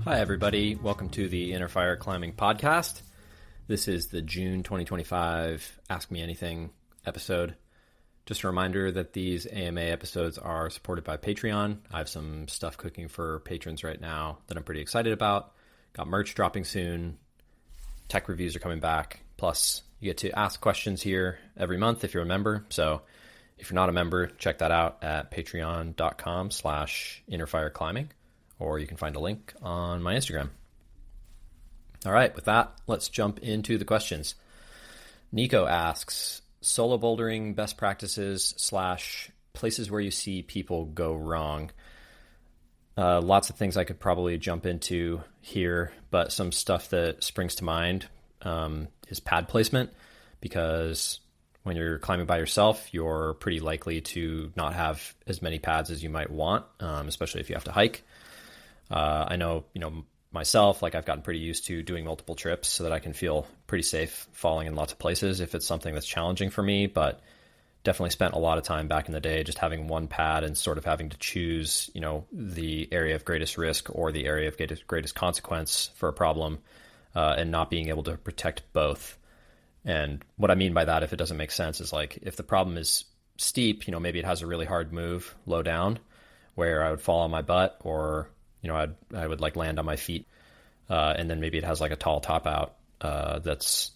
Hi, everybody. Welcome to the Inner Fire Climbing Podcast. This is the June 2025 Ask Me Anything episode. Just a reminder that these AMA episodes are supported by Patreon. I have some stuff cooking for patrons right now that I'm pretty excited about. Got merch dropping soon. Tech reviews are coming back. Plus, you get to ask questions here every month if you're a member. So if you're not a member, check that out at patreon.com/innerfireclimbing. Or you can find a link on my Instagram. All right, with that, let's jump into the questions. Nico asks, solo bouldering best practices / places where you see people go wrong. Lots of things I could probably jump into here, but some stuff that springs to mind is pad placement, because when you're climbing by yourself, you're pretty likely to not have as many pads as you might want, especially if you have to hike. I know, myself, I've gotten pretty used to doing multiple trips so that I can feel pretty safe falling in lots of places if it's something that's challenging for me, but definitely spent a lot of time back in the day just having one pad and sort of having to choose, the area of greatest risk or the area of greatest consequence for a problem, and not being able to protect both. And what I mean by that, if it doesn't make sense, is if the problem is steep, maybe it has a really hard move low down where I would fall on my butt, or I would land on my feet, and then maybe it has a tall top out that's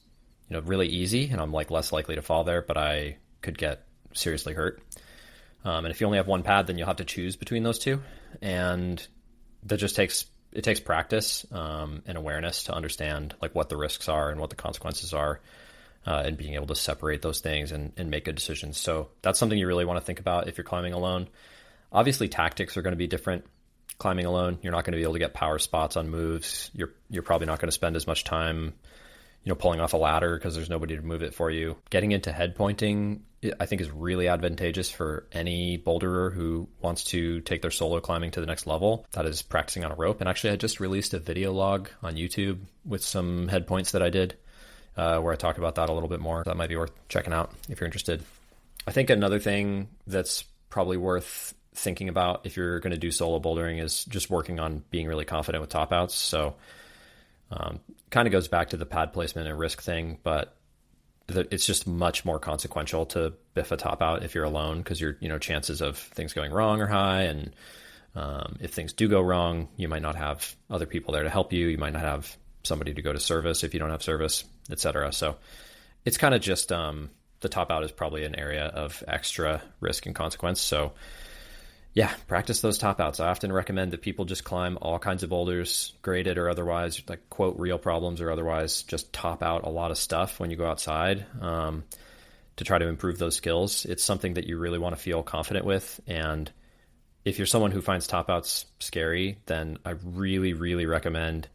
really easy, and I'm less likely to fall there, but I could get seriously hurt. And if you only have one pad, then you'll have to choose between those two, and that just takes practice and awareness to understand what the risks are and what the consequences are, and being able to separate those things and make good decisions. So that's something you really want to think about if you're climbing alone. Obviously, tactics are going to be different. Climbing alone, you're not going to be able to get power spots on moves. You're probably not going to spend as much time, pulling off a ladder because there's nobody to move it for you. Getting into head pointing, I think, is really advantageous for any boulderer who wants to take their solo climbing to the next level. That is practicing on a rope. And actually, I just released a video log on YouTube with some head points that I did, where I talk about that a little bit more. That might be worth checking out if you're interested. I think another thing that's probably worth thinking about if you're going to do solo bouldering is just working on being really confident with top outs. So kind of goes back to the pad placement and risk thing, but it's just much more consequential to biff a top out if you're alone, because your chances of things going wrong are high, and if things do go wrong, you might not have other people there to help you. You might not have somebody to go to service if you don't have service, etc. So it's kind of just the top out is probably an area of extra risk and consequence. So yeah, practice those top outs. I often recommend that people just climb all kinds of boulders, graded or otherwise, quote, real problems or otherwise, just top out a lot of stuff when you go outside, to try to improve those skills. It's something that you really want to feel confident with. And if you're someone who finds top outs scary, then I really, really recommend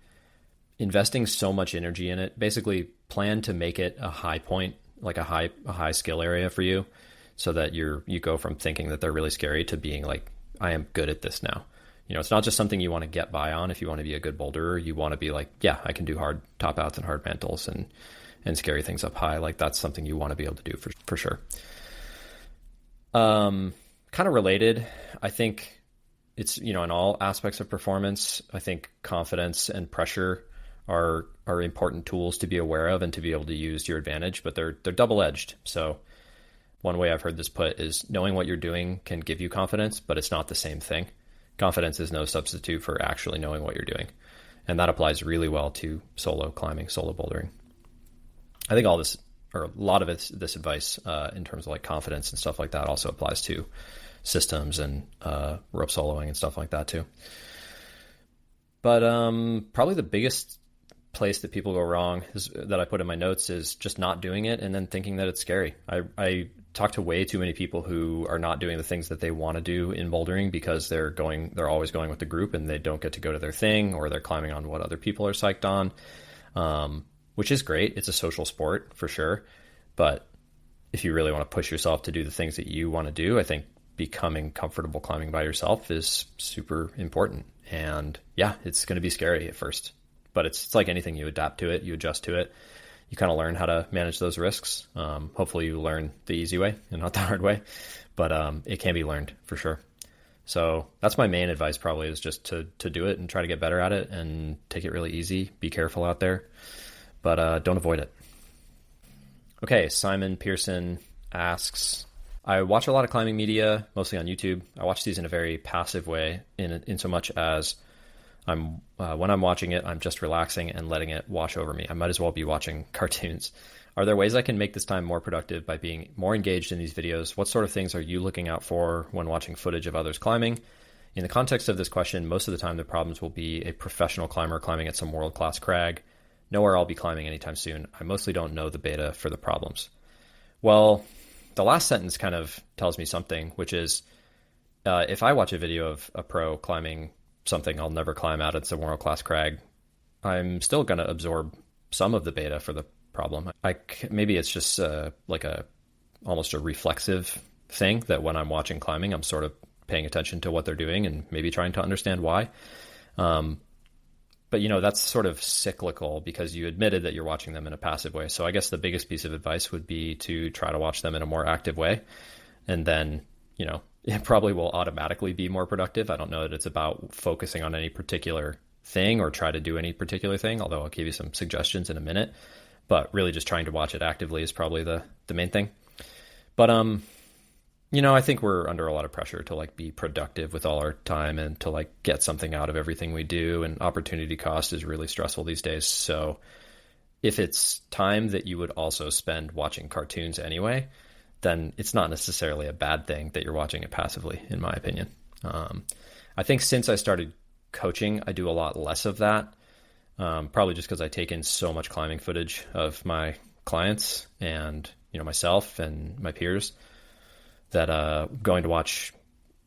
investing so much energy in it. Basically, plan to make it a high point, a high skill area for you, so that you go from thinking that they're really scary to being I am good at this now. It's not just something you want to get by on. If you want to be a good boulderer, you want to be yeah, I can do hard top outs and hard mantles and scary things up high. That's something you want to be able to do for sure. Kind of related, I think it's, in all aspects of performance, I think confidence and pressure are important tools to be aware of and to be able to use to your advantage, but they're double-edged. So one way I've heard this put is knowing what you're doing can give you confidence, but it's not the same thing. Confidence is no substitute for actually knowing what you're doing. And that applies really well to solo climbing, solo bouldering. I think all this, or a lot of this advice in terms of confidence and stuff like that, also applies to systems and rope soloing and stuff like that too. But probably the biggest place that people go wrong that I put in my notes is just not doing it and then thinking that it's scary. I talk to way too many people who are not doing the things that they want to do in bouldering because they're always going with the group and they don't get to go to their thing, or they're climbing on what other people are psyched on, which is great. It's a social sport for sure. But if you really want to push yourself to do the things that you want to do, I think becoming comfortable climbing by yourself is super important. And yeah, it's going to be scary at first, but it's like anything. You adapt to it, you adjust to it, you kind of learn how to manage those risks. Hopefully you learn the easy way and not the hard way, but it can be learned for sure. So that's my main advice, probably, is just to do it and try to get better at it and take it really easy. Be careful out there, but don't avoid it. Okay, Simon Pearson asks, I watch a lot of climbing media, mostly on YouTube. I watch these in a very passive way, in so much as when I'm watching it, I'm just relaxing and letting it wash over me. I might as well be watching cartoons. Are there ways I can make this time more productive by being more engaged in these videos? What sort of things are you looking out for when watching footage of others climbing? In the context of this question, most of the time the problems will be a professional climber climbing at some world-class crag. Nowhere I'll be climbing anytime soon. I mostly don't know the beta for the problems. Well, the last sentence kind of tells me something, which is if I watch a video of a pro climbing something I'll never climb out at some world-class crag, I'm still going to absorb some of the beta for the problem. Maybe it's just almost a reflexive thing that when I'm watching climbing, I'm sort of paying attention to what they're doing and maybe trying to understand why. But, that's sort of cyclical because you admitted that you're watching them in a passive way. So I guess the biggest piece of advice would be to try to watch them in a more active way. And then, it probably will automatically be more productive. I don't know that it's about focusing on any particular thing or try to do any particular thing, although I'll give you some suggestions in a minute. But really just trying to watch it actively is probably the main thing. But, I think we're under a lot of pressure to be productive with all our time and to get something out of everything we do. And opportunity cost is really stressful these days. So if it's time that you would also spend watching cartoons anyway, then it's not necessarily a bad thing that you're watching it passively, in my opinion. I think since I started coaching, I do a lot less of that. Probably just because I take in so much climbing footage of my clients and, myself and my peers that going to watch,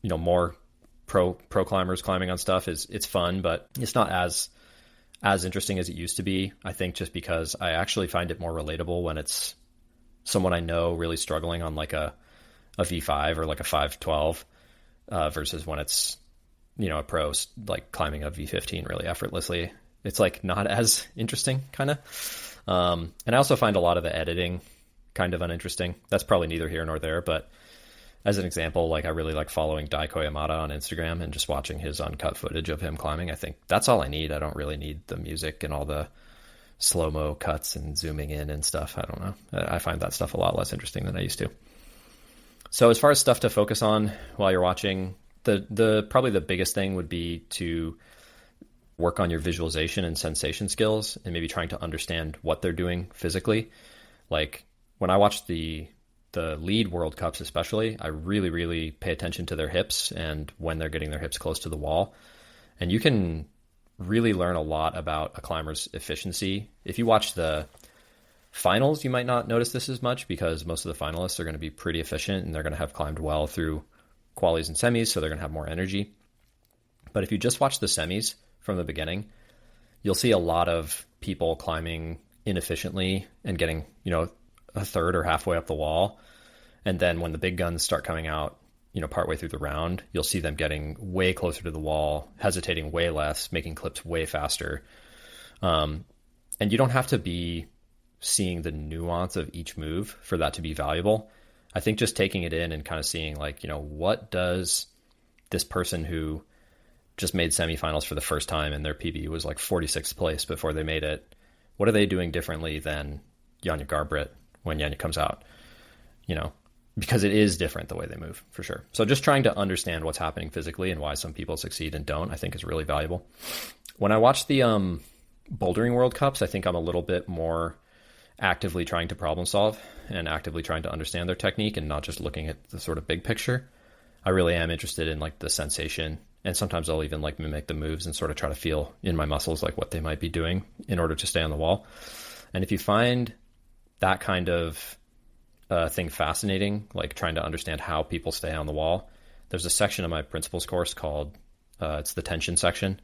more pro climbers climbing on stuff it's fun, but it's not as interesting as it used to be. I think just because I actually find it more relatable when it's someone I know really struggling on a V5 or a 512 versus when it's, a pro climbing a V15 really effortlessly. It's not as interesting kind of. And I also find a lot of the editing kind of uninteresting. That's probably neither here nor there, but as an example, I really like following Daiko Yamada on Instagram and just watching his uncut footage of him climbing. I think that's all I need. I don't really need the music and all the slow-mo cuts and zooming in and stuff. I don't know. I find that stuff a lot less interesting than I used to. So as far as stuff to focus on while you're watching, the probably the biggest thing would be to work on your visualization and sensation skills and maybe trying to understand what they're doing physically. When I watch the lead World Cups especially, I really, really pay attention to their hips and when they're getting their hips close to the wall. And you can really learn a lot about a climber's efficiency. If you watch the finals, you might not notice this as much because most of the finalists are going to be pretty efficient and they're going to have climbed well through qualies and semis, so they're going to have more energy. But if you just watch the semis from the beginning, you'll see a lot of people climbing inefficiently and getting, a third or halfway up the wall. And then when the big guns start coming out, partway through the round, you'll see them getting way closer to the wall, hesitating way less, making clips way faster. And you don't have to be seeing the nuance of each move for that to be valuable. I think just taking it in and kind of seeing what does this person who just made semifinals for the first time and their PB was 46th place before they made it, what are they doing differently than Janja Garbrit when Janja comes out? Because it is different the way they move, for sure. So just trying to understand what's happening physically and why some people succeed and don't, I think is really valuable. When I watch the bouldering World Cups, I think I'm a little bit more actively trying to problem solve and actively trying to understand their technique and not just looking at the sort of big picture. I really am interested in the sensation, and sometimes I'll even mimic the moves and sort of try to feel in my muscles what they might be doing in order to stay on the wall. And if you find that kind of thing fascinating, trying to understand how people stay on the wall, there's a section of my principles course called it's the tension section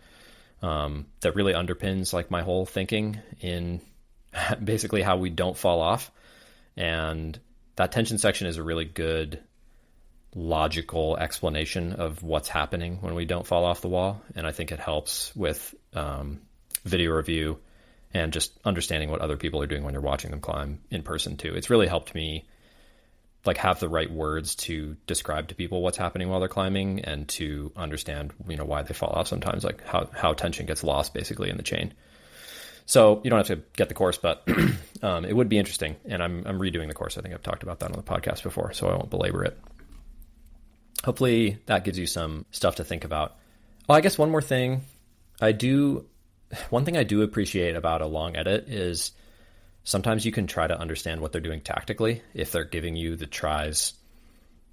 that really underpins my whole thinking in basically how we don't fall off. And that tension section is a really good logical explanation of what's happening when we don't fall off the wall. And I think it helps with video review and just understanding what other people are doing when you're watching them climb in person too. It's really helped me like have the right words to describe to people what's happening while they're climbing and to understand, why they fall off sometimes, like how tension gets lost basically in the chain. So you don't have to get the course, but it would be interesting. And I'm redoing the course. I think I've talked about that on the podcast before, so I won't belabor it. Hopefully that gives you some stuff to think about. Oh, I guess one more thing. One thing I do appreciate about a long edit is sometimes you can try to understand what they're doing tactically if they're giving you the tries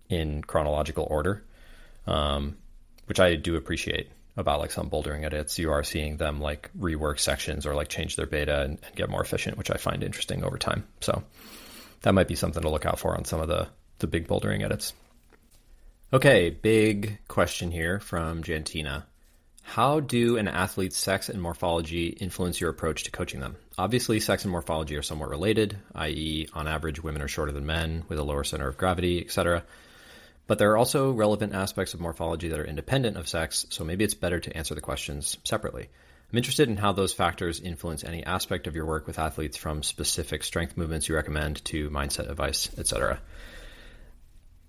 in chronological order, which I do appreciate about like some bouldering edits. You are seeing them like rework sections or like change their beta and get more efficient, which I find interesting over time. So that might be something to look out for on some of the big bouldering edits. Okay, big question here from Jantina. How do an athlete's sex and morphology influence your approach to coaching them? Obviously, sex and morphology are somewhat related, i.e., on average, women are shorter than men with a lower center of gravity, etc. But there are also relevant aspects of morphology that are independent of sex, so maybe it's better to answer the questions separately. I'm interested in how those factors influence any aspect of your work with athletes, from specific strength movements you recommend to mindset advice, etc.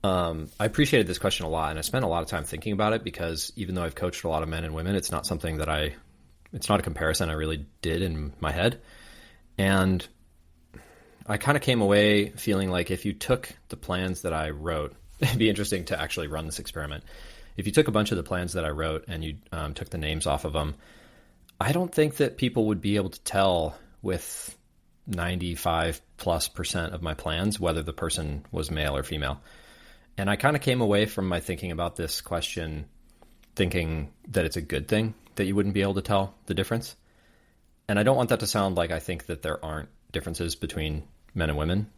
I appreciated this question a lot, and I spent a lot of time thinking about it because even though I've coached a lot of men and women, it's not something that it's not a comparison I really did in my head. And I kind of came away feeling like if you took the plans that I wrote, it'd be interesting to actually run this experiment. If you took a bunch of the plans that I wrote and you took the names off of them, I don't think that people would be able to tell with 95+% of my plans whether the person was male or female. And I kind of came away from my thinking about this question thinking that it's a good thing that you wouldn't be able to tell the difference. And I don't want that to sound like I think that there aren't differences between men and women.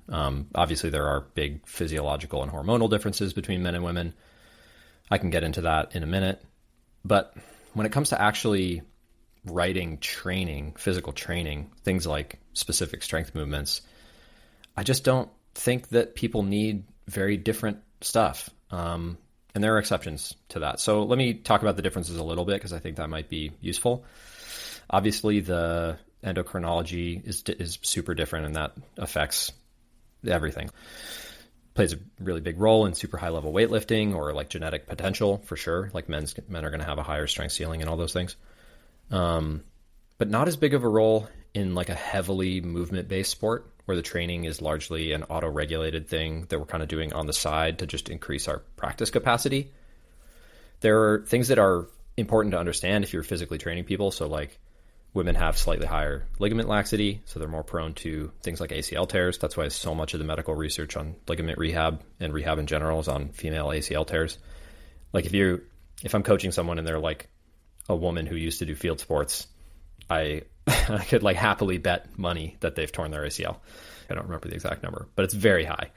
Obviously, there are big physiological and hormonal differences between men and women. I can get into that in a minute. But when it comes to actually writing training, physical training, things like specific strength movements, I just don't think that people need very different stuff. And there are exceptions to that. So let me talk about the differences a little bit because I think that might be useful. Obviously, the endocrinology is super different, and that affects everything. Plays a really big role in super high level weightlifting or like genetic potential for sure. Like men are going to have a higher strength ceiling and all those things. But not as big of a role in like a heavily movement based sport where the training is largely an auto-regulated thing that we're kind of doing on the side to just increase our practice capacity. There are things that are important to understand if you're physically training people. So like women have slightly higher ligament laxity, so they're more prone to things like ACL tears. That's why so much of the medical research on ligament rehab and rehab in general is on female ACL tears. Like if I'm coaching someone and they're like a woman who used to do field sports, I could like happily bet money that they've torn their ACL. I don't remember the exact number, but it's very high.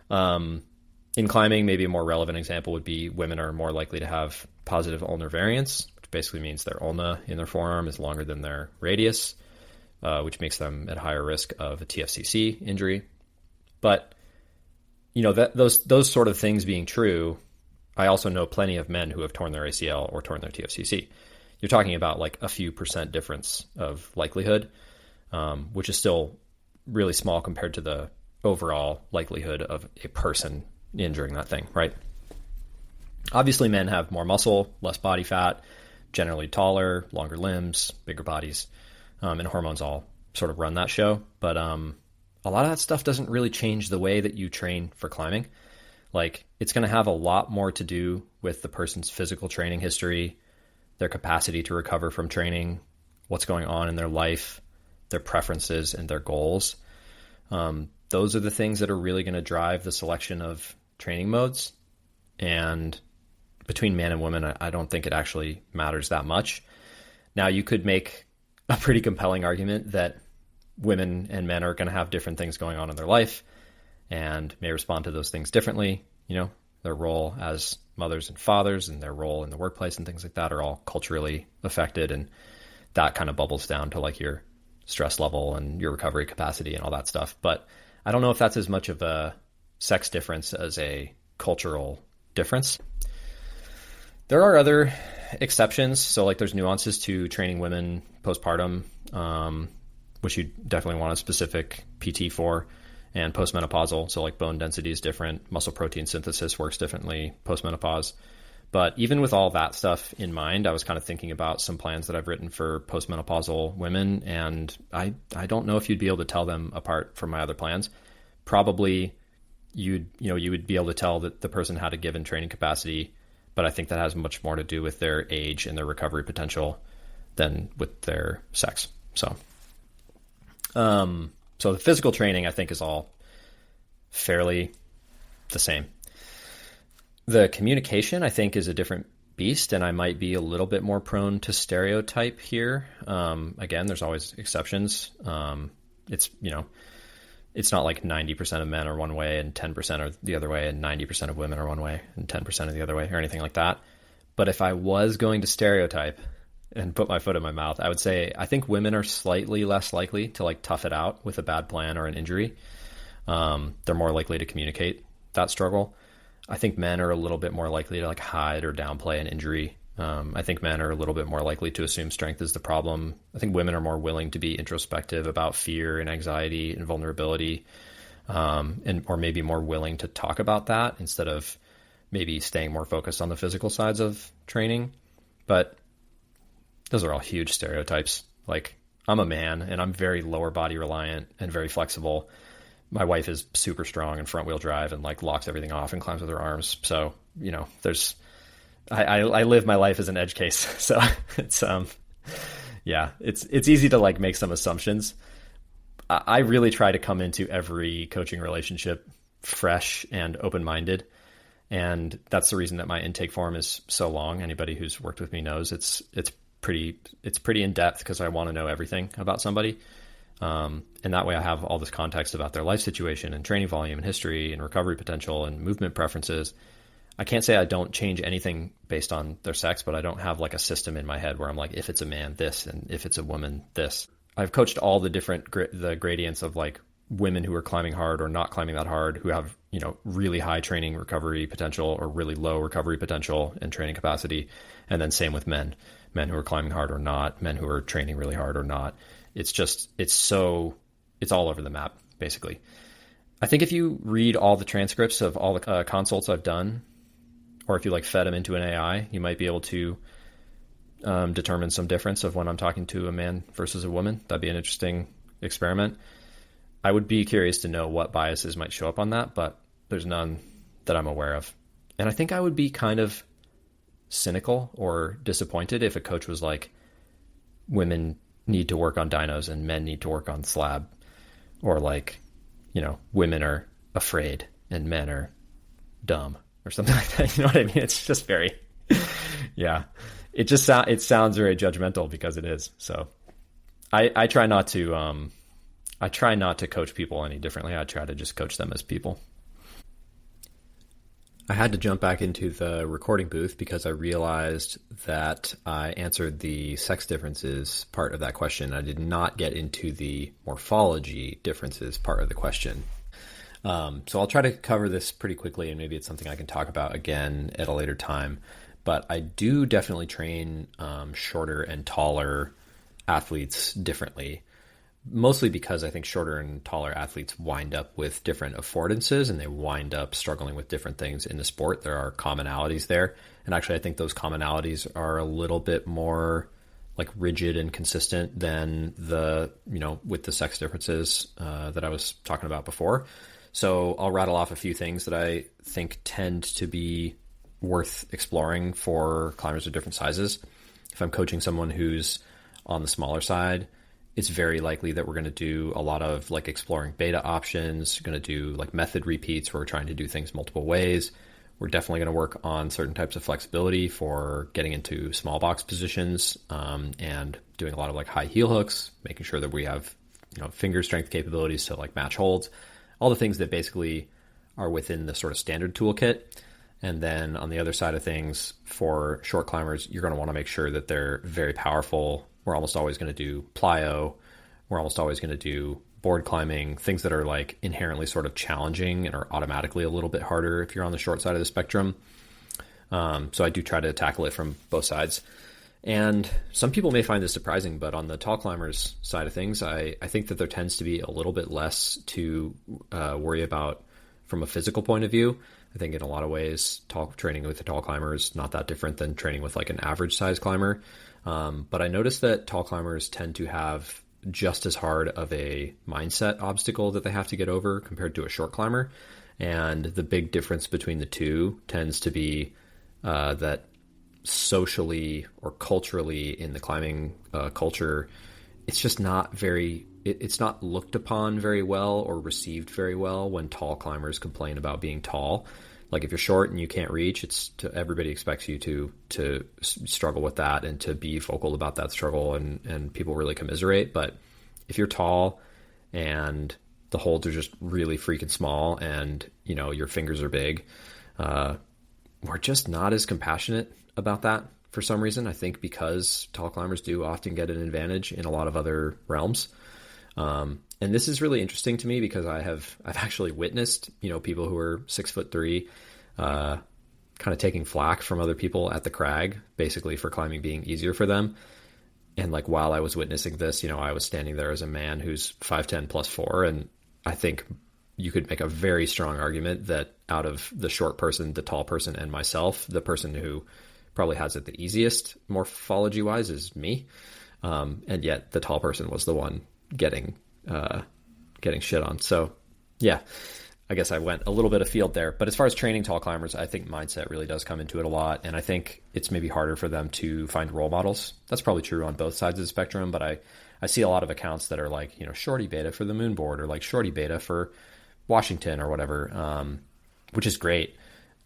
In climbing, maybe a more relevant example would be women are more likely to have positive ulnar variance, which basically means their ulna in their forearm is longer than their radius, which makes them at higher risk of a TFCC injury. But those sort of things being true, I also know plenty of men who have torn their ACL or torn their TFCC. You're talking about like a few percent difference of likelihood, which is still really small compared to the overall likelihood of a person injuring that thing, right? Obviously, men have more muscle, less body fat, generally taller, longer limbs, bigger bodies, and hormones all sort of run that show. But a lot of that stuff doesn't really change the way that you train for climbing. Like, it's going to have a lot more to do with the person's physical training history, their capacity to recover from training, what's going on in their life, their preferences, and their goals. Those are the things that are really going to drive the selection of training modes. And between men and women, I don't think it actually matters that much. Now, you could make a pretty compelling argument that women and men are going to have different things going on in their life and may respond to those things differently. Their role as mothers and fathers and their role in the workplace and things like that are all culturally affected. And that kind of bubbles down to like your stress level and your recovery capacity and all that stuff. But I don't know if that's as much of a sex difference as a cultural difference. There are other exceptions. So like there's nuances to training women postpartum, which you definitely want a specific PT for. and postmenopausal. So like bone density is different, muscle protein synthesis works differently postmenopause. But even with all that stuff in mind, I was kind of thinking about some plans that I've written for postmenopausal women, and I don't know if you'd be able to tell them apart from my other plans. Probably you would be able to tell that the person had a given training capacity, but I think that has much more to do with their age and their recovery potential than with their sex. So the physical training I think is all fairly the same. The communication, I think, is a different beast, and I might be a little bit more prone to stereotype here. Again, there's always exceptions. It's not like 90% of men are one way and 10% are the other way, and 90% of women are one way and 10% are the other way, or anything like that. But if I was going to stereotype and put my foot in my mouth, I would say I think women are slightly less likely to like tough it out with a bad plan or an injury. They're more likely to communicate that struggle. I think men are a little bit more likely to like hide or downplay an injury. I think men are a little bit more likely to assume strength is the problem. I think women are more willing to be introspective about fear and anxiety and vulnerability, or maybe more willing to talk about that instead of maybe staying more focused on the physical sides of training. But those are all huge stereotypes. Like, I'm a man and I'm very lower body reliant and very flexible. My wife is super strong and front wheel drive and like locks everything off and climbs with her arms. So, I live my life as an edge case. So it's easy to like make some assumptions. I really try to come into every coaching relationship fresh and open-minded. And that's the reason that my intake form is so long. Anybody who's worked with me knows it's pretty in depth because I want to know everything about somebody. And that way I have all this context about their life situation and training volume and history and recovery potential and movement preferences. I can't say I don't change anything based on their sex, but I don't have like a system in my head where I'm like, if it's a man, this, and if it's a woman, this. I've coached all the different the gradients of like women who are climbing hard or not climbing that hard, who have, really high training recovery potential or really low recovery potential and training capacity. And then same with men who are climbing hard or not, men who are training really hard or not. It's all over the map, basically. I think if you read all the transcripts of all the consults I've done, or if you like fed them into an AI, you might be able to determine some difference of when I'm talking to a man versus a woman. That'd be an interesting experiment. I would be curious to know what biases might show up on that, but there's none that I'm aware of. And I think I would be kind of cynical or disappointed if a coach was like, women need to work on dynos and men need to work on slab, or like, women are afraid and men are dumb or something like that. You know what I mean? It's just very, it sounds very judgmental because it is. So I try not to coach people any differently. I try to just coach them as people. I had to jump back into the recording booth because I realized that I answered the sex differences part of that question. I did not get into the morphology differences part of the question. So I'll try to cover this pretty quickly, and maybe it's something I can talk about again at a later time. But I do definitely train shorter and taller athletes differently. Mostly because I think shorter and taller athletes wind up with different affordances and they wind up struggling with different things in the sport. There are commonalities there. And actually, I think those commonalities are a little bit more like rigid and consistent than with the sex differences that I was talking about before. So I'll rattle off a few things that I think tend to be worth exploring for climbers of different sizes. If I'm coaching someone who's on the smaller side, it's very likely that we're going to do a lot of like exploring beta options, going to do like method repeats where we're trying to do things multiple ways. We're definitely going to work on certain types of flexibility for getting into small box positions, and doing a lot of like high heel hooks, making sure that we have, finger strength capabilities to like match holds, all the things that basically are within the sort of standard toolkit. And then on the other side of things, for short climbers, you're going to want to make sure that they're very powerful. We're almost always going to do plyo. We're almost always going to do board climbing, things that are like inherently sort of challenging and are automatically a little bit harder if you're on the short side of the spectrum. So I do try to tackle it from both sides. And some people may find this surprising, but on the tall climbers side of things, I think that there tends to be a little bit less to worry about from a physical point of view. I think in a lot of ways, training with a tall climber is not that different than training with like an average size climber. But I noticed that tall climbers tend to have just as hard of a mindset obstacle that they have to get over compared to a short climber. And the big difference between the two tends to be that socially or culturally in the climbing culture, it's just not it's not looked upon very well or received very well when tall climbers complain about being tall. Like if you're short and you can't reach, everybody expects you to struggle with that and to be vocal about that struggle, and people really commiserate. But if you're tall and the holds are just really freaking small and, you know, your fingers are big, we're just not as compassionate about that for some reason. I think because tall climbers do often get an advantage in a lot of other realms. And this is really interesting to me because I've actually witnessed, you know, people who are 6'3", kind of taking flack from other people at the crag, basically for climbing being easier for them. And like, while I was witnessing this, you know, I was standing there as a man who's 5'10" +4. And I think you could make a very strong argument that out of the short person, the tall person, and myself, the person who probably has it the easiest morphology wise is me. And yet the tall person was the one getting shit on. So yeah, I guess I went a little bit afield there, but as far as training tall climbers, I think mindset really does come into it a lot. And I think it's maybe harder for them to find role models. That's probably true on both sides of the spectrum, but I see a lot of accounts that are like, you know, shorty beta for the moon board, or like shorty beta for Washington or whatever, which is great.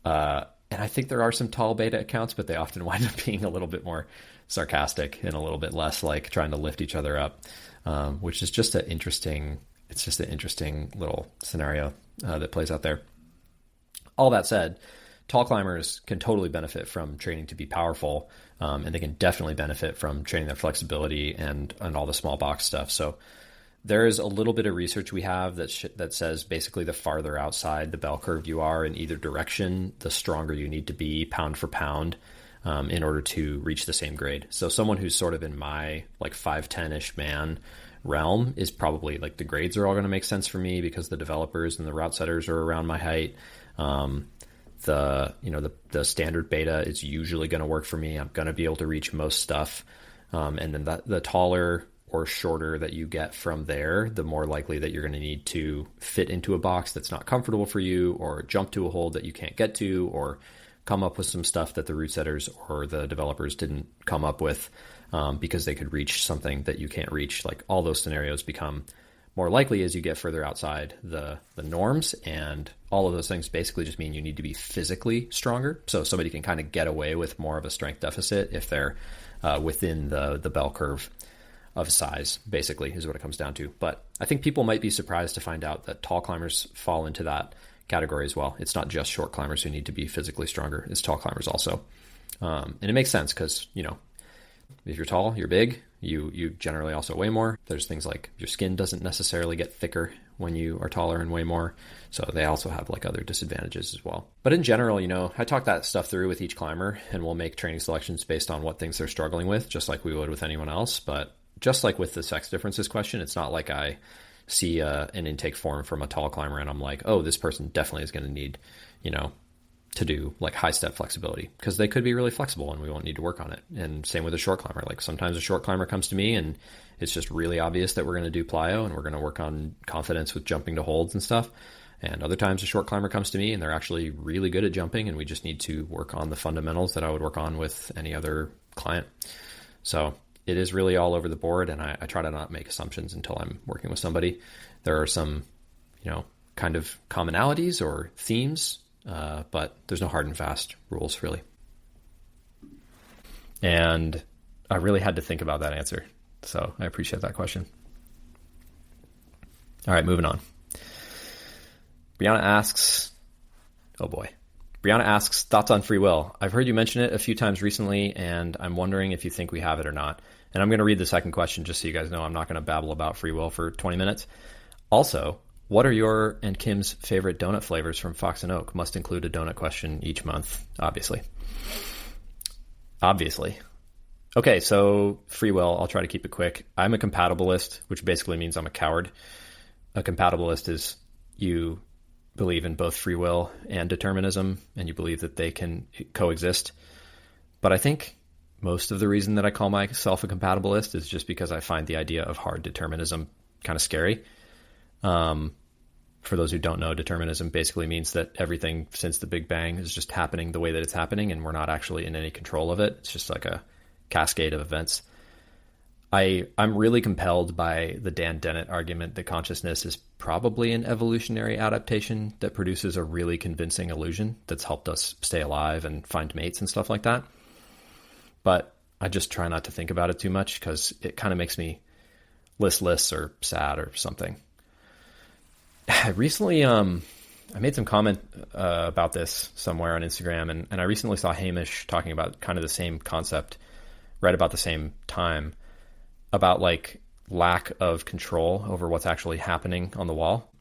And I think there are some tall beta accounts, but they often wind up being a little bit more sarcastic and a little bit less like trying to lift each other up, which is just an interesting little scenario that plays out there. All that said, tall climbers can totally benefit from training to be powerful, and they can definitely benefit from training their flexibility and all the small box stuff. So there is a little bit of research we have that says basically the farther outside the bell curve you are in either direction, the stronger you need to be pound for pound in order to reach the same grade. So someone who's sort of in my like 5'10"-ish man realm is probably like, the grades are all going to make sense for me because the developers and the route setters are around my height. The standard beta is usually going to work for me. I'm going to be able to reach most stuff. And then the taller or shorter that you get from there, the more likely that you're going to need to fit into a box that's not comfortable for you, or jump to a hold that you can't get to, or come up with some stuff that the route setters or the developers didn't come up with because they could reach something that you can't reach. Like, all those scenarios become more likely as you get further outside the norms, and all of those things basically just mean you need to be physically stronger. So somebody can kind of get away with more of a strength deficit if they're within the bell curve of size, basically, is what it comes down to. But I think people might be surprised to find out that tall climbers fall into that category as well. It's not just short climbers who need to be physically stronger. It's tall climbers also. And it makes sense because, you know, if you're tall, you're big, you generally also weigh more. There's things like your skin doesn't necessarily get thicker when you are taller and weigh more. So they also have like other disadvantages as well. But in general, you know, I talk that stuff through with each climber, and we'll make training selections based on what things they're struggling with, just like we would with anyone else. But just like with the sex differences question, it's not like I see an intake form from a tall climber and I'm like, oh, this person definitely is going to need, you know, to do like high step flexibility, because they could be really flexible and we won't need to work on it. And same with a short climber. Like, sometimes a short climber comes to me and it's just really obvious that we're going to do plyo and we're going to work on confidence with jumping to holds and stuff. And other times a short climber comes to me and they're actually really good at jumping, and we just need to work on the fundamentals that I would work on with any other client. So it is really all over the board, and I try to not make assumptions until I'm working with somebody. There are some, you know, kind of commonalities or themes, but there's no hard and fast rules, really. And I really had to think about that answer, so I appreciate that question. All right, moving on. Briana asks, thoughts on free will. I've heard you mention it a few times recently, and I'm wondering if you think we have it or not. And I'm going to read the second question just so you guys know I'm not going to babble about free will for 20 minutes. Also, what are your and Kim's favorite donut flavors from Fox and Oak? Must include a donut question each month, obviously. Okay, so free will, I'll try to keep it quick. I'm a compatibilist, which basically means I'm a coward. A compatibilist is you believe in both free will and determinism, and you believe that they can coexist. But I think most of the reason that I call myself a compatibilist is just because I find the idea of hard determinism kind of scary. For those who don't know, determinism basically means that everything since the Big Bang is just happening the way that it's happening, and we're not actually in any control of it. It's just like a cascade of events. I'm really compelled by the Dan Dennett argument that consciousness is probably an evolutionary adaptation that produces a really convincing illusion that's helped us stay alive and find mates and stuff like that. But I just try not to think about it too much because it kind of makes me listless or sad or something. I recently, I made some comment about this somewhere on Instagram, and I recently saw Hamish talking about kind of the same concept right about the same time, about like lack of control over what's actually happening on the wall.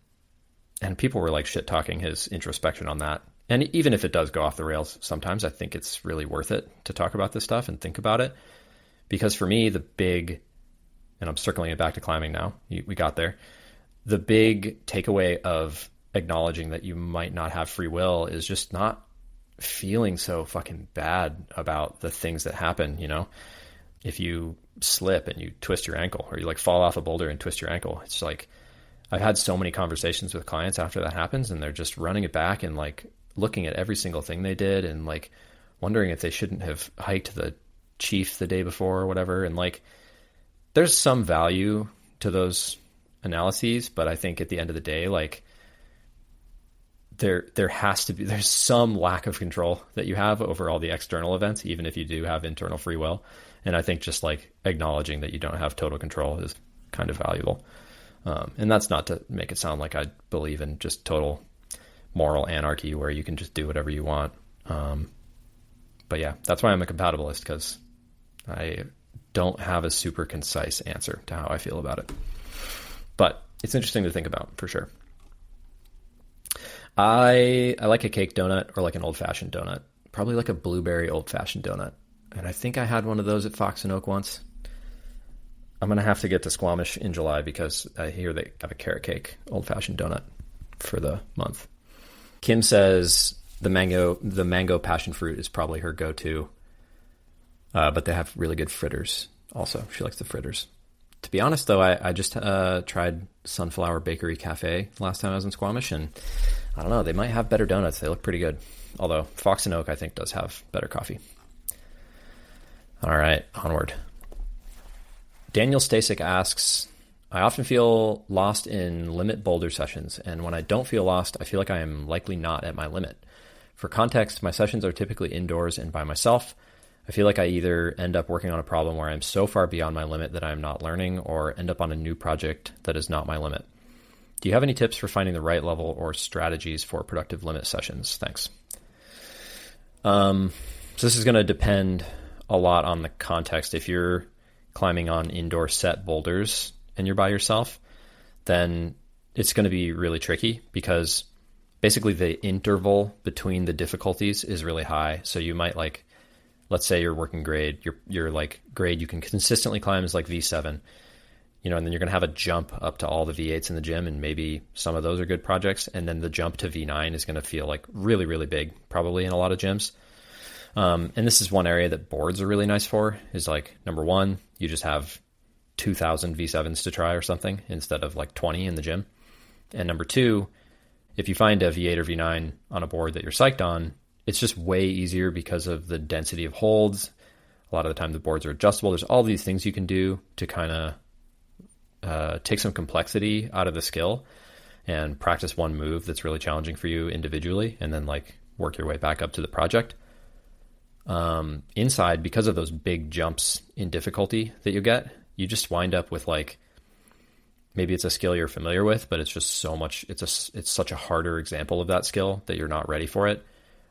And people were like shit talking his introspection on that. And even if it does go off the rails, sometimes I think it's really worth it to talk about this stuff and think about it. Because for me, the big, and I'm circling it back to climbing now, we got there. The big takeaway of acknowledging that you might not have free will is just not feeling so fucking bad about the things that happen, you know? If you slip and you twist your ankle, or you like fall off a boulder and twist your ankle, it's like, I've had so many conversations with clients after that happens, and they're just running it back and like looking at every single thing they did and like wondering if they shouldn't have hiked the Chief the day before or whatever. And like, there's some value to those analyses, but I think at the end of the day, like there's some lack of control that you have over all the external events, even if you do have internal free will. And I think just like acknowledging that you don't have total control is kind of valuable. And that's not to make it sound like I believe in just total moral anarchy where you can just do whatever you want. But yeah, that's why I'm a compatibilist, because I don't have a super concise answer to how I feel about it. But it's interesting to think about for sure. I like a cake donut or like an old-fashioned donut, probably like a blueberry old-fashioned donut. And I think I had one of those at Fox and Oak once. I'm going to have to get to Squamish in July because I hear they have a carrot cake old-fashioned donut for the month. Kim says the mango passion fruit is probably her go-to, but they have really good fritters also. She likes the fritters. To be honest, though, I just tried Sunflower Bakery Cafe last time I was in Squamish, and I don't know, they might have better donuts. They look pretty good. Although Fox and Oak, I think, does have better coffee. All right, onward. Daniel Stasik asks, I often feel lost in limit boulder sessions, and when I don't feel lost, I feel like I am likely not at my limit. For context, my sessions are typically indoors and by myself. I feel like I either end up working on a problem where I'm so far beyond my limit that I'm not learning, or end up on a new project that is not my limit. Do you have any tips for finding the right level or strategies for productive limit sessions? Thanks. So this is going to depend a lot on the context. If you're climbing on indoor set boulders and you're by yourself, then it's going to be really tricky because basically the interval between the difficulties is really high. So you might like, let's say your working grade, your like grade you can consistently climb is like V7, you know, and then you're going to have a jump up to all the V8s in the gym, and maybe some of those are good projects. And then the jump to V9 is going to feel like really, really big, probably in a lot of gyms. And this is one area that boards are really nice for, is like, number one, you just have 2,000 V7s to try or something instead of like 20 in the gym. And number two, if you find a V8 or V9 on a board that you're psyched on, it's just way easier because of the density of holds. A lot of the time the boards are adjustable. There's all these things you can do to kind of take some complexity out of the skill and practice one move that's really challenging for you individually, and then like work your way back up to the project. Inside, because of those big jumps in difficulty that you get, you just wind up with like, maybe it's a skill you're familiar with, but it's just so much, it's such a harder example of that skill that you're not ready for it.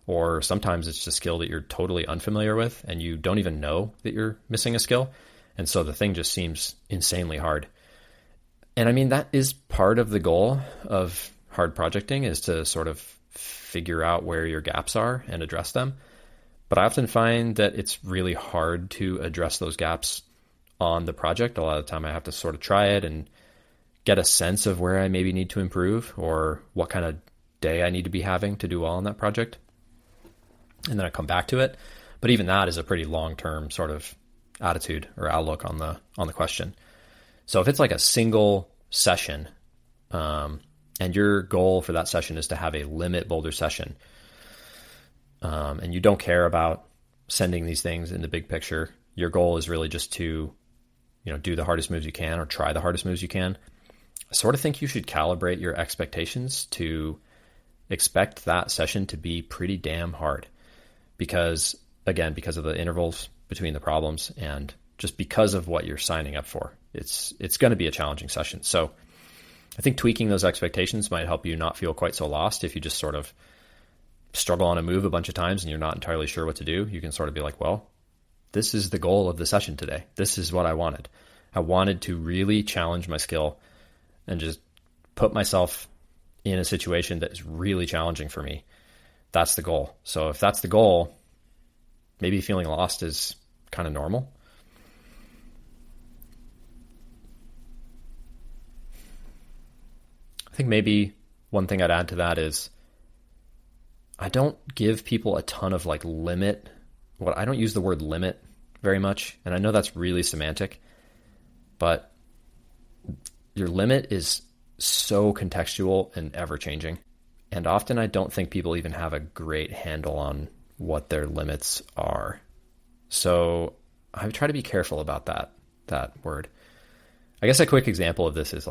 Or sometimes it's a skill that you're totally unfamiliar with and you don't even know that you're missing a skill. And so the thing just seems insanely hard. And I mean, that is part of the goal of hard projecting, is to sort of figure out where your gaps are and address them. But I often find that it's really hard to address those gaps on the project. A lot of the time I have to sort of try it and get a sense of where I maybe need to improve or what kind of day I need to be having to do well on that project. And then I come back to it. But even that is a pretty long-term sort of attitude or outlook on the question. So if it's like a single session, and your goal for that session is to have a limit boulder session, and you don't care about sending these things in the big picture, your goal is really just to, do the hardest moves you can or try the hardest moves you can. I sort of think you should calibrate your expectations to expect that session to be pretty damn hard because of the intervals between the problems and just because of what you're signing up for. It's going to be a challenging session. So I think tweaking those expectations might help you not feel quite so lost. If you just sort of struggle on a move a bunch of times and you're not entirely sure what to do, you can sort of be like, well, this is the goal of the session today. This is what I wanted. I wanted to really challenge my skill and just put myself in a situation that is really challenging for me. That's the goal. So if that's the goal, maybe feeling lost is kind of normal. I think maybe one thing I'd add to that is I don't give people a ton of limit. I don't use the word limit very much. And I know that's really semantic, but your limit is so contextual and ever changing. And often I don't think people even have a great handle on what their limits are. So I try to be careful about that word. I guess a quick example of this is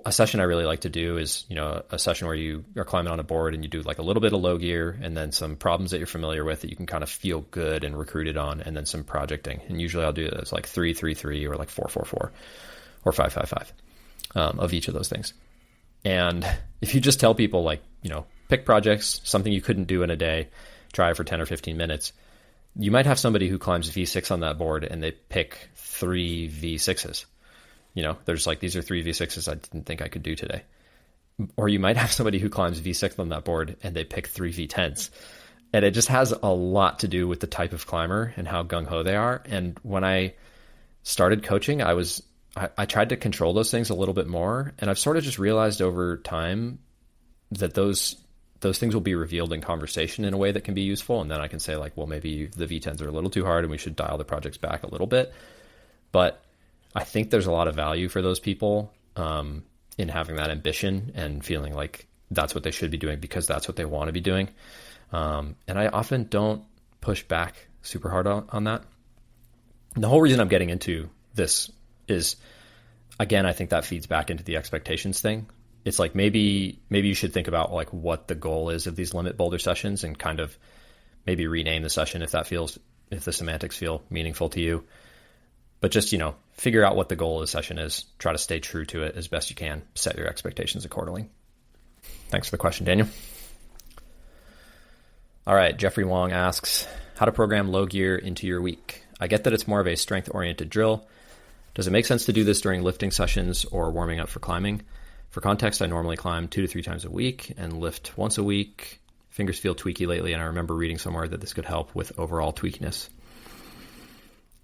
a session I really like to do is, a session where you are climbing on a board and you do a little bit of low gear and then some problems that you're familiar with that you can kind of feel good and recruited on, and then some projecting. And usually I'll do this 3-3-3 or 4-4-4 or 5-5-5 of each of those things. And if you just tell people pick projects, something you couldn't do in a day, try it for 10 or 15 minutes, you might have somebody who climbs V6 on that board and they pick 3 V6s. There's these are 3 V6s I didn't think I could do today. Or you might have somebody who climbs V6 on that board and they pick 3 V10s. And it just has a lot to do with the type of climber and how gung-ho they are. And when I started coaching, I tried to control those things a little bit more. And I've sort of just realized over time that those things will be revealed in conversation in a way that can be useful. And then I can say well, maybe the V10s are a little too hard and we should dial the projects back a little bit. But I think there's a lot of value for those people in having that ambition and feeling like that's what they should be doing because that's what they want to be doing. And I often don't push back super hard on that. And the whole reason I'm getting into this is, again, I think that feeds back into the expectations thing. It's maybe you should think about what the goal is of these limit boulder sessions and kind of maybe rename the session if the semantics feel meaningful to you. But just, figure out what the goal of the session is. Try to stay true to it as best you can. Set your expectations accordingly. Thanks for the question, Daniel. All right, Jeffrey Wong asks, how to program low gear into your week. I get that it's more of a strength-oriented drill. Does it make sense to do this during lifting sessions or warming up for climbing? For context, I normally climb 2 to 3 times a week and lift once a week. Fingers feel tweaky lately, and I remember reading somewhere that this could help with overall tweakiness.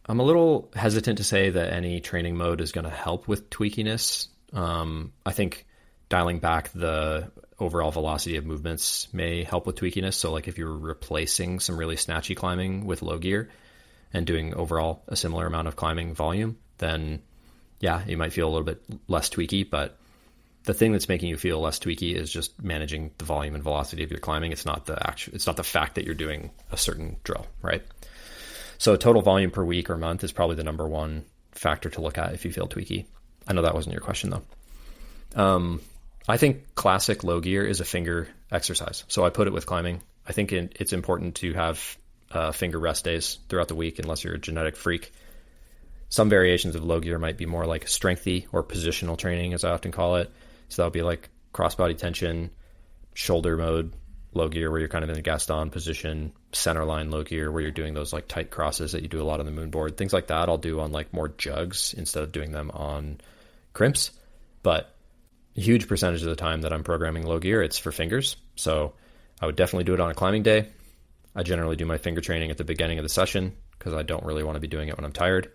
I'm a little hesitant to say that any training mode is going to help with tweakiness. I think dialing back the overall velocity of movements may help with tweakiness. So if you're replacing some really snatchy climbing with low gear and doing overall a similar amount of climbing volume, then yeah, you might feel a little bit less tweaky. But the thing that's making you feel less tweaky is just managing the volume and velocity of your climbing. It's not the fact that you're doing a certain drill, right? So total volume per week or month is probably the number one factor to look at if you feel tweaky. I know that wasn't your question though. I think classic low gear is a finger exercise. So I put it with climbing. I think it's important to have finger rest days throughout the week unless you're a genetic freak. Some variations of low gear might be more strengthy or positional training, as I often call it. So that would be cross-body tension, shoulder mode, low gear where you're kind of in a Gaston position, center line low gear where you're doing those tight crosses that you do a lot on the moon board. Things like that I'll do on more jugs instead of doing them on crimps. But a huge percentage of the time that I'm programming low gear, it's for fingers. So I would definitely do it on a climbing day. I generally do my finger training at the beginning of the session because I don't really want to be doing it when I'm tired.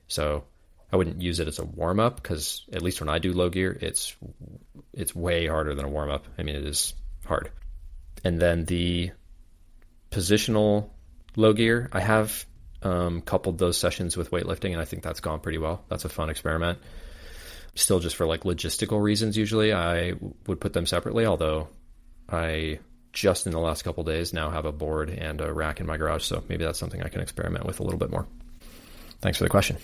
So I wouldn't use it as a warm-up because at least when I do low gear, it's way harder than a warm-up. I mean, it is hard. And then the positional low gear, I have coupled those sessions with weightlifting, and I think that's gone pretty well. That's a fun experiment. Still, just for like logistical reasons, usually I would put them separately, although I just in the last couple of days now have a board and a rack in my garage, so maybe that's something I can experiment with a little bit more. Thanks for the question.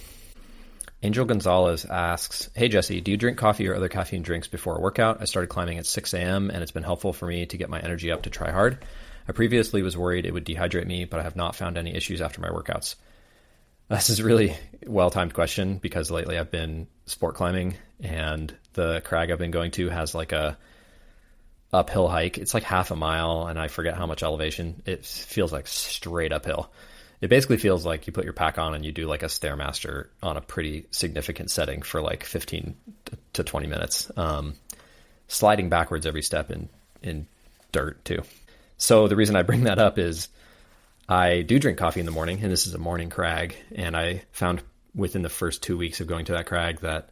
Angel Gonzalez asks, hey Jesse, do you drink coffee or other caffeine drinks before a workout? I started climbing at 6 a.m. and it's been helpful for me to get my energy up to try hard. I previously was worried it would dehydrate me, but I have not found any issues after my workouts. This is a really well-timed question because lately I've been sport climbing and the crag I've been going to has like a uphill hike. It's like half a mile and I forget how much elevation. It feels like straight uphill. It basically feels like you put your pack on and you do like a Stairmaster on a pretty significant setting for like 15 to 20 minutes. Sliding backwards every step in dirt too. So the reason I bring that up is I do drink coffee in the morning, and this is a morning crag, and I found within the first 2 weeks of going to that crag that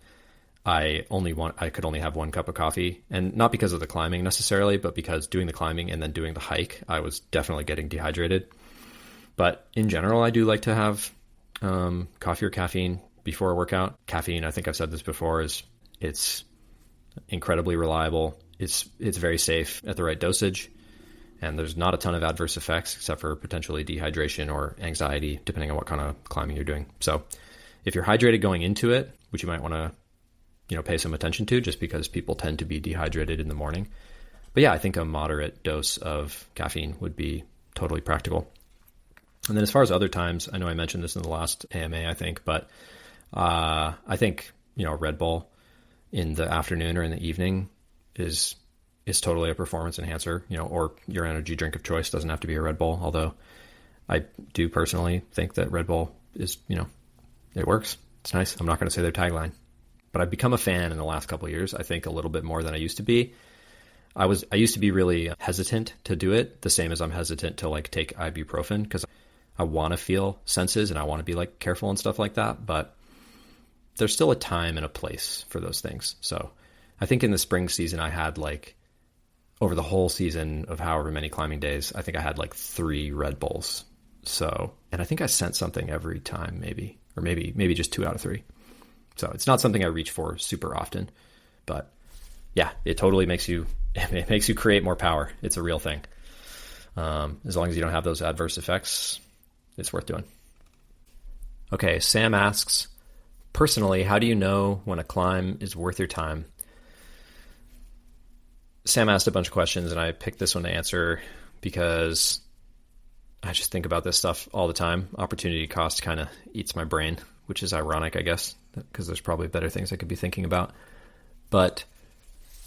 I could only have 1 cup of coffee, and not because of the climbing necessarily, but because doing the climbing and then doing the hike, I was definitely getting dehydrated. But in general, I do like to have coffee or caffeine before a workout. Caffeine, I think I've said this before, it's incredibly reliable. It's very safe at the right dosage. And there's not a ton of adverse effects except for potentially dehydration or anxiety, depending on what kind of climbing you're doing. So if you're hydrated going into it, which you might want to, pay some attention to just because people tend to be dehydrated in the morning. But yeah, I think a moderate dose of caffeine would be totally practical. And then as far as other times, I know I mentioned this in the last AMA, I think, but I think, Red Bull in the afternoon or in the evening is totally a performance enhancer, or your energy drink of choice. Doesn't have to be a Red Bull, although I do personally think that Red Bull is, it works. It's nice. I'm not going to say their tagline, but I've become a fan in the last couple of years. I think a little bit more than I used to be. I used to be really hesitant to do it, the same as I'm hesitant to like take ibuprofen because I want to feel senses and I want to be like careful and stuff like that. But there's still a time and a place for those things. So I think in the spring season, I had like, over the whole season of however many climbing days, I think I had like 3 Red Bulls. So, and I think I sent something every time maybe just 2 out of 3. So it's not something I reach for super often, but yeah, it totally makes you create more power. It's a real thing. As long as you don't have those adverse effects, it's worth doing. Okay. Sam asks, personally, how do you know when a climb is worth your time? Sam asked a bunch of questions and I picked this one to answer because I just think about this stuff all the time. Opportunity cost kind of eats my brain, which is ironic, I guess, because there's probably better things I could be thinking about. But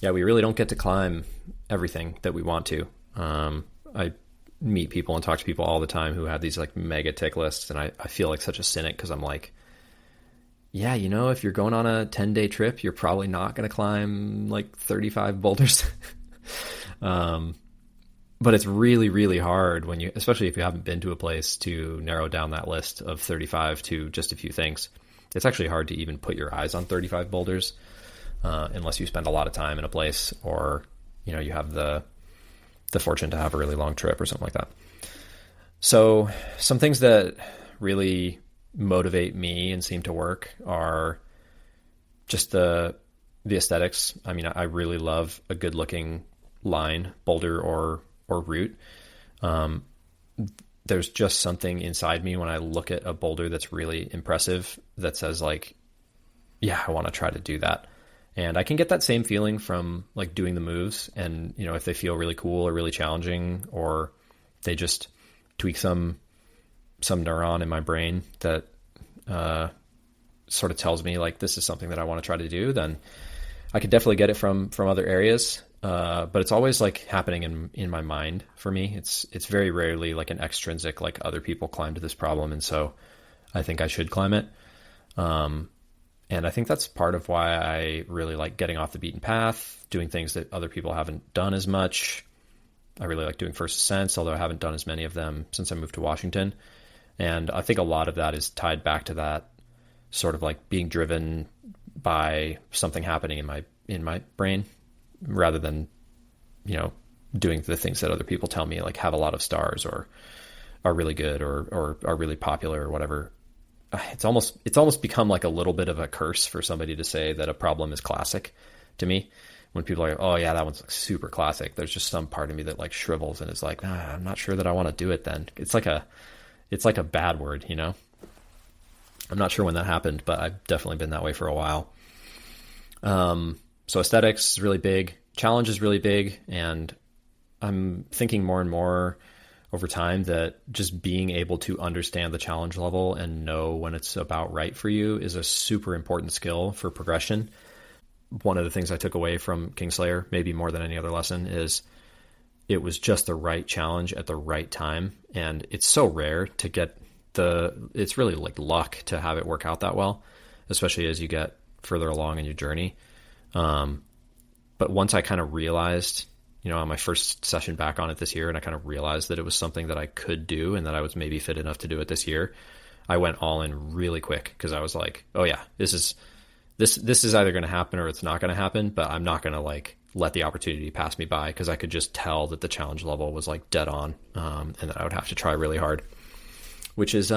yeah, we really don't get to climb everything that we want to. I meet people and talk to people all the time who have these like mega tick lists, and I feel like such a cynic because I'm like, yeah, if you're going on a 10-day trip, you're probably not going to climb like 35 boulders. But it's really, really hard especially if you haven't been to a place, to narrow down that list of 35 to just a few things. It's actually hard to even put your eyes on 35 boulders unless you spend a lot of time in a place or, you have the fortune to have a really long trip or something like that. So some things that really motivate me and seem to work are just the aesthetics. I mean, I really love a good looking line, boulder or route. There's just something inside me when I look at a boulder that's really impressive that says like, yeah, I want to try to do that. And I can get that same feeling from like doing the moves. And, if they feel really cool or really challenging, or they just tweak some neuron in my brain that sort of tells me like this is something that I want to try to do, then I could definitely get it from other areas. But it's always like happening in my mind for me. It's very rarely like an extrinsic, like other people climbed this problem, and so I think I should climb it. And I think that's part of why I really like getting off the beaten path, doing things that other people haven't done as much, I really like doing first ascents, although I haven't done as many of them since I moved to Washington. And I think a lot of that is tied back to that sort of like being driven by something happening in my brain rather than, doing the things that other people tell me, like have a lot of stars or are really good or are really popular or whatever. It's almost become like a little bit of a curse for somebody to say that a problem is classic to me. When people are like, oh yeah, that one's like super classic, there's just some part of me that like shrivels and is like, I'm not sure that I want to do it then. It's like a bad word, I'm not sure when that happened, but I've definitely been that way for a while. So aesthetics is really big. Challenge is really big. And I'm thinking more and more over time that just being able to understand the challenge level and know when it's about right for you is a super important skill for progression. One of the things I took away from Kingslayer, maybe more than any other lesson, is it was just the right challenge at the right time. And it's so rare to get it's really like luck to have it work out that well, especially as you get further along in your journey. But once I kind of realized, on my first session back on it this year, and I kind of realized that it was something that I could do and that I was maybe fit enough to do it this year, I went all in really quick because I was like, oh yeah, this is either going to happen or it's not going to happen, but I'm not going to like let the opportunity pass me by because I could just tell that the challenge level was like dead on, and that I would have to try really hard, which is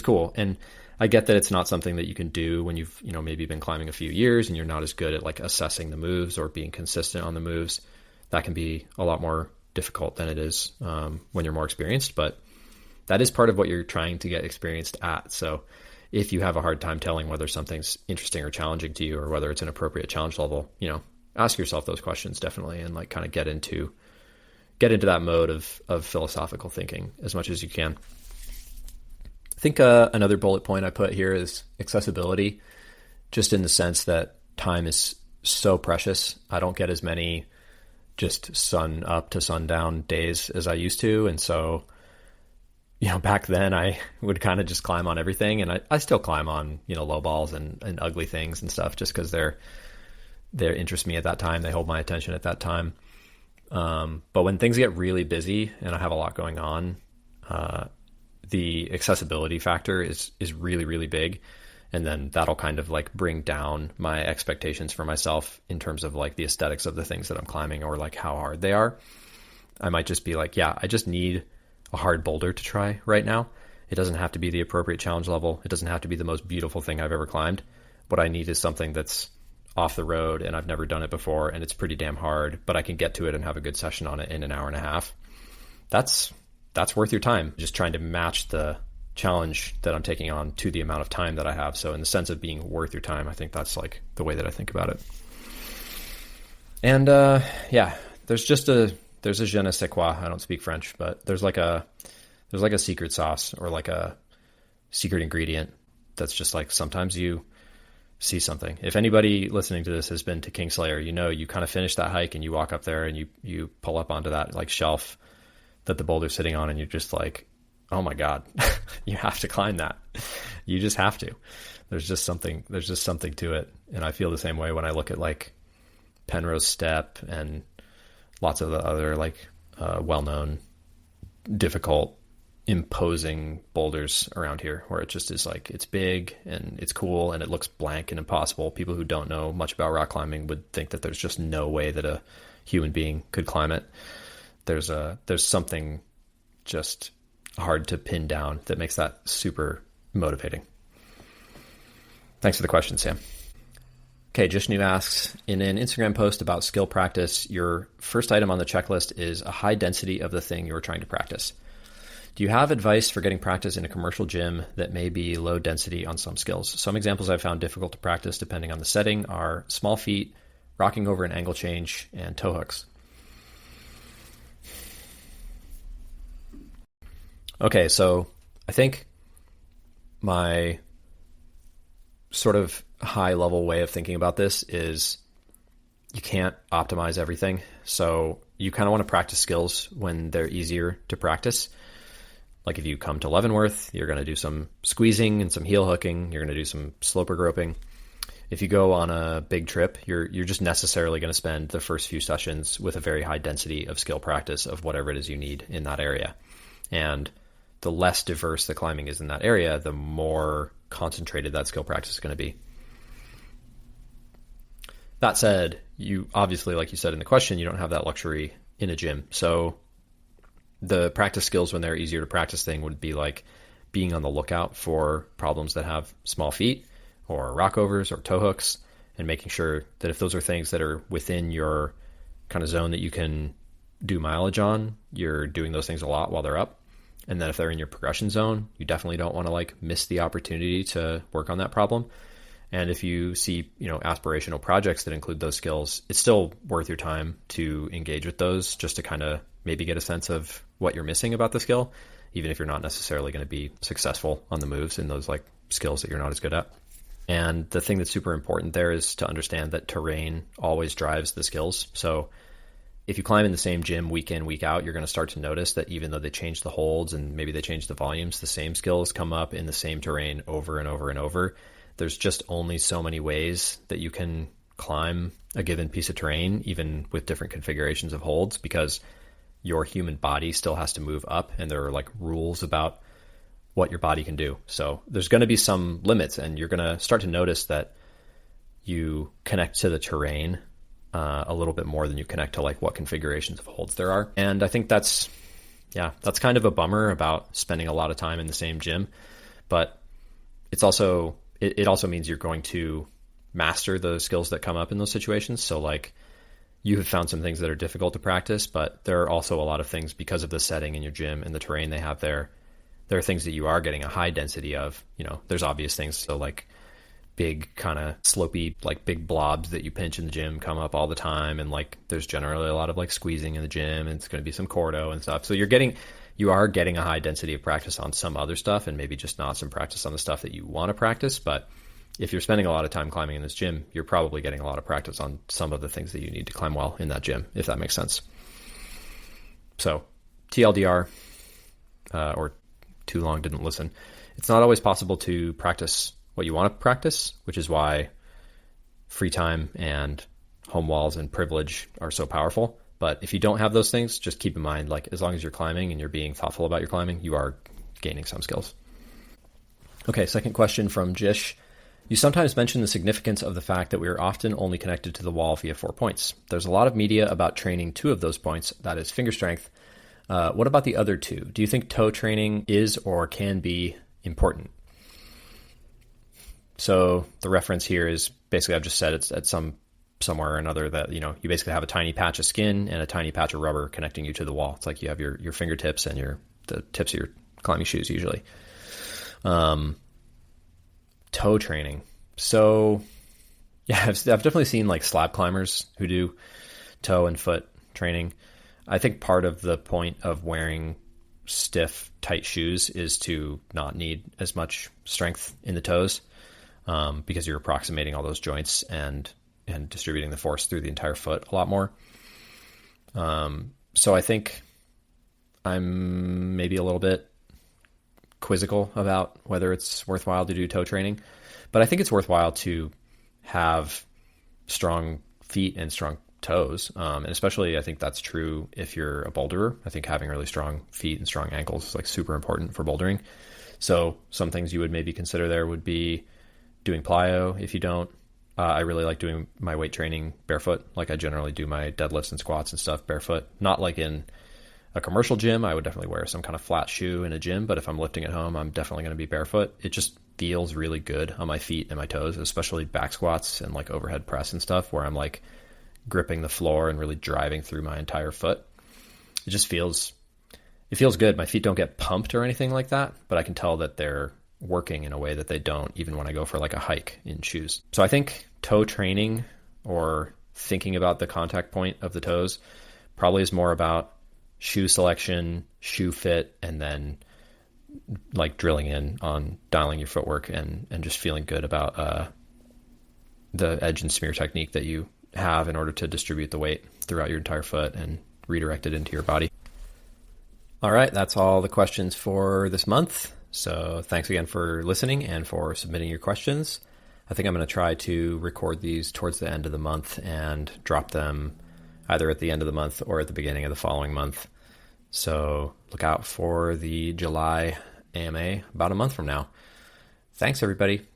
cool. And I get that it's not something that you can do when you've, maybe been climbing a few years and you're not as good at like assessing the moves or being consistent on the moves. That can be a lot more difficult than it is when you're more experienced, but that is part of what you're trying to get experienced at. So if you have a hard time telling whether something's interesting or challenging to you or whether it's an appropriate challenge level, ask yourself those questions definitely and like kind of get into that mode of philosophical thinking as much as you can. I think another bullet point I put here is accessibility, just in the sense that time is so precious. I don't get as many just sun up to sundown days as I used to. And so, back then I would kind of just climb on everything, and I still climb on, low balls and ugly things and stuff just because they interest me at that time. They hold my attention at that time. But when things get really busy and I have a lot going on, the accessibility factor is really, really big. And then that'll kind of like bring down my expectations for myself in terms of like the aesthetics of the things that I'm climbing or like how hard they are. I might just be like, yeah, I just need a hard boulder to try right now. It doesn't have to be the appropriate challenge level. It doesn't have to be the most beautiful thing I've ever climbed. What I need is something that's off the road and I've never done it before and it's pretty damn hard, but I can get to it and have a good session on it in an hour and a half. That's worth your time. Just trying to match the challenge that I'm taking on to the amount of time that I have. So in the sense of being worth your time, I think that's like the way that I think about it. And there's a je ne sais quoi. I don't speak French, but there's like a secret sauce or like a secret ingredient that's just like sometimes you see something. If anybody listening to this has been to Kingslayer, you kind of finish that hike and you walk up there and you pull up onto that like shelf that the boulder's sitting on and you're just like, oh my God, you have to climb that. You just have to. There's just something to it. And I feel the same way when I look at like Penrose Step and lots of the other like well-known, difficult, imposing boulders around here where it just is like, it's big and it's cool and it looks blank and impossible. People who don't know much about rock climbing would think that there's just no way that a human being could climb it. There's something just hard to pin down that makes that super motivating. Thanks for the question, Sam. Okay, Jishnu asks, in an Instagram post about skill practice, your first item on the checklist is a high density of the thing you're trying to practice. Do you have advice for getting practice in a commercial gym that may be low density on some skills? Some examples I've found difficult to practice depending on the setting are small feet, rocking over an angle change, and toe hooks. Okay, so I think my sort of high level way of thinking about this is you can't optimize everything. So you kind of want to practice skills when they're easier to practice. Like if you come to Leavenworth, you're going to do some squeezing and some heel hooking. You're going to do some sloper groping. if you go on a big trip, you're just necessarily going to spend the first few sessions with a very high density of skill practice of whatever it is you need in that area. And the less diverse the climbing is in that area, the more concentrated that skill practice is going to be. That said, you obviously, like you said in the question, you don't have that luxury in a gym. So the practice skills when they're easier to practice thing would be like being on the lookout for problems that have small feet or rockovers or toe hooks, and making sure that if those are things that are within your kind of zone that you can do mileage on, you're doing those things a lot while they're up. And then if they're in your progression zone, you definitely don't want to like miss the opportunity to work on that problem. And if you see, aspirational projects that include those skills, it's still worth your time to engage with those just to kind of maybe get a sense of what you're missing about the skill, even if you're not necessarily going to be successful on the moves in those like skills that you're not as good at. And the thing that's super important there is to understand that terrain always drives the skills. So if you climb in the same gym week in, week out, you're going to start to notice that even though they change the holds and maybe they change the volumes, the same skills come up in the same terrain over and over and over. There's just only so many ways that you can climb a given piece of terrain, even with different configurations of holds, because your human body still has to move up, and there are like rules about what your body can do. So there's going to be some limits, and you're going to start to notice that you connect to the terrain a little bit more than you connect to like what configurations of holds there are. And I think that's kind of a bummer about spending a lot of time in the same gym, but it also means you're going to master the skills that come up in those situations. So like you have found some things that are difficult to practice, but there are also a lot of things because of the setting in your gym and the terrain they have there. There are things that you are getting a high density of. There's obvious things. So like big kind of slopey, like big blobs that you pinch in the gym come up all the time. And like, there's generally a lot of like squeezing in the gym, and it's going to be some cordo and stuff. So you are getting a high density of practice on some other stuff, and maybe just not some practice on the stuff that you want to practice. But if you're spending a lot of time climbing in this gym, you're probably getting a lot of practice on some of the things that you need to climb well in that gym, if that makes sense. So TLDR, or too long didn't listen. It's not always possible to practice what you want to practice, which is why free time and home walls and privilege are so powerful. But if you don't have those things, just keep in mind, like as long as you're climbing and you're being thoughtful about your climbing, you are gaining some skills. Okay, second question from Jish. You sometimes mention the significance of the fact that we are often only connected to the wall via 4 points. There's a lot of media about training 2 of those points, that is finger strength. What about the other 2? Do you think toe training is or can be important? So the reference here is basically, I've just said it's at somewhere or another that, you basically have a tiny patch of skin and a tiny patch of rubber connecting you to the wall. It's like you have your fingertips and the tips of your climbing shoes usually. Toe training. So yeah, I've definitely seen like slab climbers who do toe and foot training. I think part of the point of wearing stiff, tight shoes is to not need as much strength in the toes, because you're approximating all those joints and distributing the force through the entire foot a lot more. So I think I'm maybe a little bit quizzical about whether it's worthwhile to do toe training, but I think it's worthwhile to have strong feet and strong toes. And especially I think that's true if you're a boulderer. I think having really strong feet and strong ankles is like super important for bouldering. So some things you would maybe consider there would be doing plyo. If you don't, I really like doing my weight training barefoot. Like I generally do my deadlifts and squats and stuff barefoot, not like in a commercial gym. I would definitely wear some kind of flat shoe in a gym, but if I'm lifting at home, I'm definitely going to be barefoot. It just feels really good on my feet and my toes, especially back squats and like overhead press and stuff where I'm like gripping the floor and really driving through my entire foot. It feels good. My feet don't get pumped or anything like that, but I can tell that they're working in a way that they don't even when I go for like a hike in shoes. So I think toe training or thinking about the contact point of the toes probably is more about shoe selection, shoe fit, and then like drilling in on dialing your footwork and just feeling good about the edge and smear technique that you have in order to distribute the weight throughout your entire foot and redirect it into your body. All right, that's all the questions for this month. So thanks again for listening and for submitting your questions. I think I'm going to try to record these towards the end of the month and drop them either at the end of the month or at the beginning of the following month. So look out for the July AMA about a month from now. Thanks, everybody.